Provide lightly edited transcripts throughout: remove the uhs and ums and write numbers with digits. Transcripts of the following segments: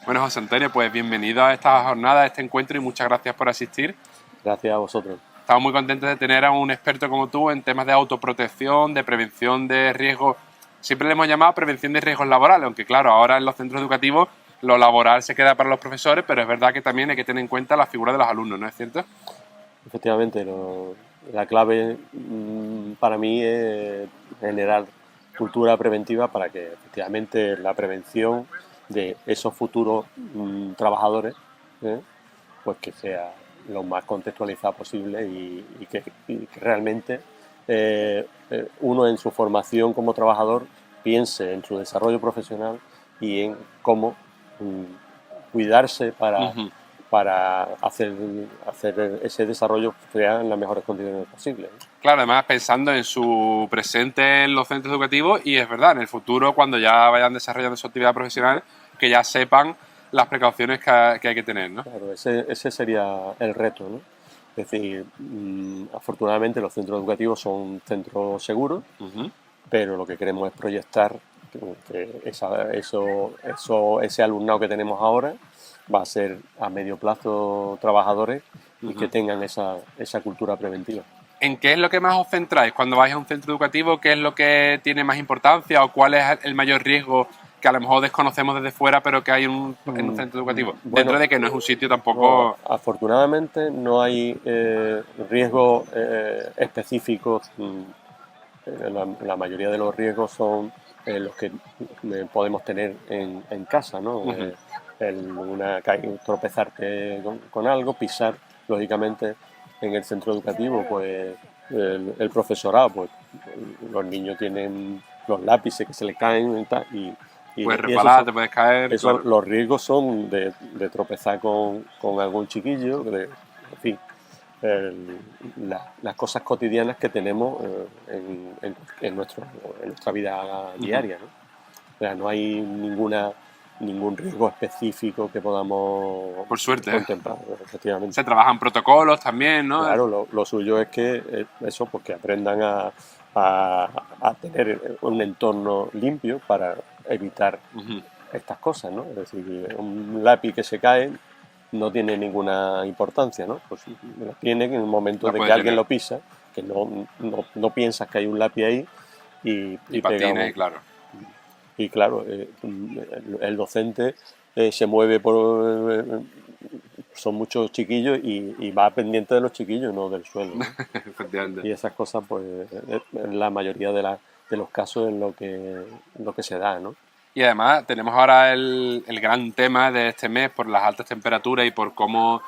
Bueno, José Antonio, pues bienvenido a esta jornada, a este encuentro y muchas gracias por asistir. Gracias a vosotros. Estamos muy contentos de tener a un experto como tú en temas de autoprotección, de prevención de riesgos. Siempre le hemos llamado prevención de riesgos laborales, aunque claro, ahora en los centros educativos lo laboral se queda para los profesores, pero es verdad que también hay que tener en cuenta la figura de los alumnos, ¿no es cierto? Efectivamente, la clave para mí es generar cultura preventiva para que efectivamente la prevención de esos futuros trabajadores, ¿eh? Pues que sea lo más contextualizada posible y que realmente uno en su formación como trabajador piense en su desarrollo profesional y en cómo cuidarse Ujú. para hacer ese desarrollo en las mejores condiciones posibles. Claro, además pensando en su presente en los centros educativos y es verdad, en el futuro, cuando ya vayan desarrollando su actividad profesional, que ya sepan las precauciones que hay que tener, ¿no? Claro, ese sería el reto, ¿no? Es decir, afortunadamente los centros educativos son centros seguros, Ujú. pero lo que queremos es proyectar que ese alumnado que tenemos ahora va a ser a medio plazo trabajadores y que Ujú. tengan esa cultura preventiva. ¿En qué es lo que más os centráis cuando vais a un centro educativo? ¿Qué es lo que tiene más importancia o cuál es el mayor riesgo que a lo mejor desconocemos desde fuera pero que hay en un centro educativo? Dentro Bueno, de que no es un sitio no, tampoco... afortunadamente no hay riesgos específicos. La mayoría de los riesgos son los que podemos tener en casa, ¿no? Ujú. Tropezarte con algo, pisar, lógicamente, en el centro educativo, pues el profesorado, pues los niños tienen los lápices que se les caen Puedes y esos resbalar, son, te puedes caer, claro. los riesgos son de tropezar con algún chiquillo, en fin, las cosas cotidianas que tenemos en nuestra vida Ujú. diaria, ¿no? O sea, no hay ningún riesgo específico que podamos Por suerte, ¿eh? contemplar, efectivamente. Se trabajan protocolos también, ¿no? Claro, lo suyo es que eso, pues que aprendan a tener un entorno limpio para evitar Ujú. estas cosas, ¿no? Es decir, un lápiz que se cae no tiene ninguna importancia, ¿no? Pues lo tiene en el momento La de que puedes alguien llenar. lo pisa, que no piensas que hay un lápiz ahí Y y pega patines, y un... claro. Y claro, el docente se mueve son muchos chiquillos y va pendiente de los chiquillos, no del suelo, ¿no? Efectivamente. Y esas cosas, pues, en la mayoría de los casos es lo que se da, ¿no? Y además tenemos ahora el gran tema de este mes por las altas temperaturas y por cómo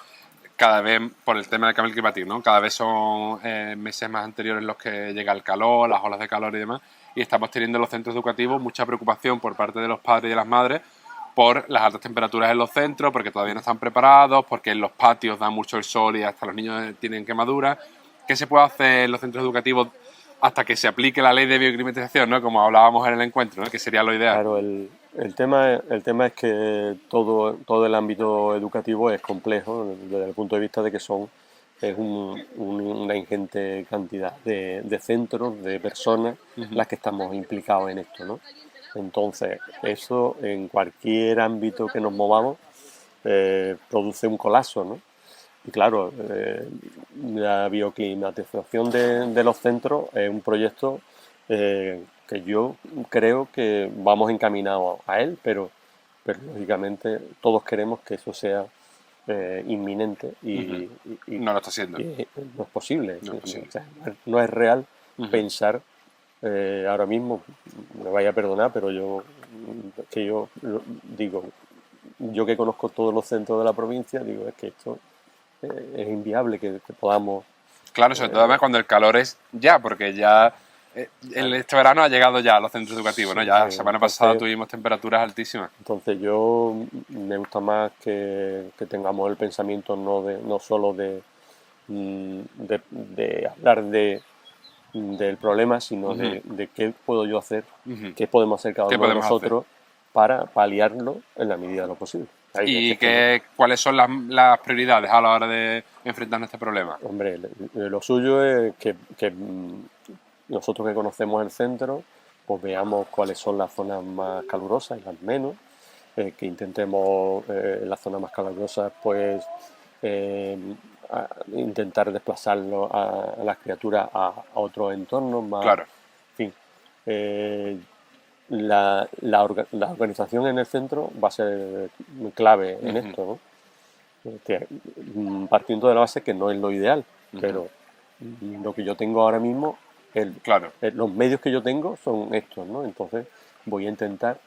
cada vez, por el tema del cambio climático, ¿no? Cada vez son meses más anteriores los que llega el calor, las olas de calor y demás. Y estamos teniendo en los centros educativos mucha preocupación por parte de los padres y de las madres por las altas temperaturas en los centros, porque todavía no están preparados, porque en los patios da mucho el sol y hasta los niños tienen quemaduras. ¿Qué se puede hacer en los centros educativos hasta que se aplique la ley de bioclimatización, ¿no? Como hablábamos en el encuentro, ¿no? Que sería lo ideal. Claro, el tema es que todo el ámbito educativo es complejo desde el punto de vista de que una ingente cantidad de centros, de personas, Ujú. las que estamos implicados en esto, ¿no? Entonces, eso en cualquier ámbito que nos movamos produce un colapso, ¿no? Y claro, la bioclimatización de los centros es un proyecto que yo creo que vamos encaminados a él, pero lógicamente todos queremos que eso sea inminente Ujú. y No lo está haciendo. no es posible. No es O posible. sea, no es real Ujú. pensar ahora mismo, me vaya a perdonar, pero yo digo, yo que conozco todos los centros de la provincia, digo, es que esto es inviable que podamos... Claro, sobre todo además cuando el calor es ya, porque ya este verano ha llegado ya a los centros educativos, ¿no? Ya semana pasada entonces, tuvimos temperaturas altísimas. entonces yo me gusta más que tengamos el pensamiento no solo de hablar del problema, sino Ujú. de qué puedo yo hacer, Ujú. qué podemos hacer cada ¿Qué uno de podemos hacer? nosotros para paliarlo en la medida de lo posible. Ahí es que ¿Y estamos. cuáles son las prioridades a la hora de enfrentarnos a este problema? Hombre, lo suyo es que nosotros que conocemos el centro, pues veamos cuáles son las zonas más calurosas y las menos, que intentemos en las zonas más calurosas, pues intentar desplazarlo a las criaturas a otros entornos más. Claro. En fin, la organización en el centro va a ser muy clave en esto, ¿no? Partiendo de la base que no es lo ideal, pero lo que yo tengo ahora mismo, Claro. los medios que yo tengo son estos, ¿no? Entonces voy a intentar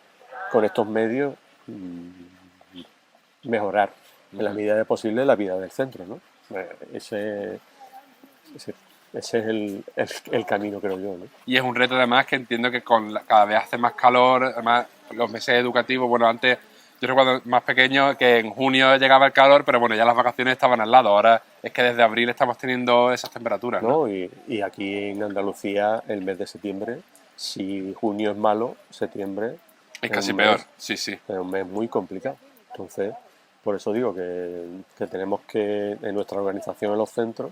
con estos medios mejorar en la medida de posible la vida del centro, ¿no? Ese es el camino, creo yo, ¿no? Y es un reto además que entiendo que cada vez hace más calor, además los meses educativos, bueno, antes yo recuerdo más pequeño que en junio llegaba el calor, pero bueno, ya las vacaciones estaban al lado, ahora es que desde abril estamos teniendo esas temperaturas, ¿no? Y aquí en Andalucía el mes de septiembre, si junio es malo, septiembre es casi peor, sí. Es un mes muy complicado. Entonces, por eso digo que tenemos que, en nuestra organización en los centros,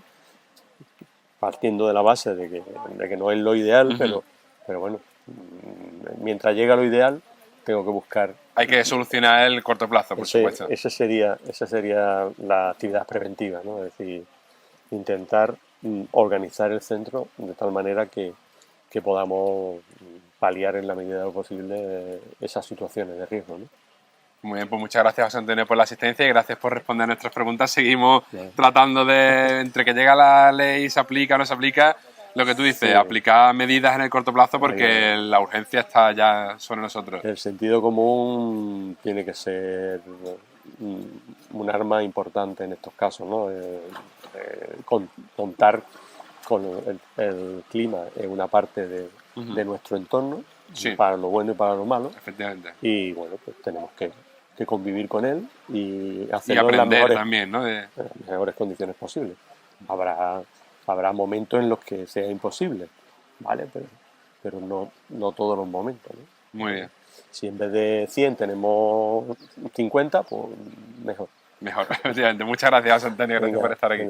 partiendo de la base de que no es lo ideal, pero bueno, mientras llega lo ideal, tengo que buscar. Hay que solucionar el corto plazo, por supuesto. Esa sería la actividad preventiva, ¿no? Es decir, intentar organizar el centro de tal manera que podamos paliar en la medida de lo posible esas situaciones de riesgo, ¿no? Muy bien, pues muchas gracias, José Antonio, por la asistencia y gracias por responder a nuestras preguntas. Seguimos tratando de, entre que llega la ley, se aplica o no se aplica, lo que tú dices, aplicar medidas en el corto plazo porque la urgencia está ya sobre nosotros. El sentido común tiene que ser un arma importante en estos casos, ¿no? Contar con el clima en una parte de nuestro entorno, para lo bueno y para lo malo. Efectivamente. Y bueno, pues tenemos que convivir con él y hacerlo en las mejores, también, ¿no? las mejores condiciones posibles. Habrá momentos en los que sea imposible, ¿vale? Pero no todos los momentos, ¿no? Muy bien. Si en vez de 100 tenemos 50, pues mejor. Mejor, efectivamente. Muchas gracias, Antonio. Gracias por estar aquí.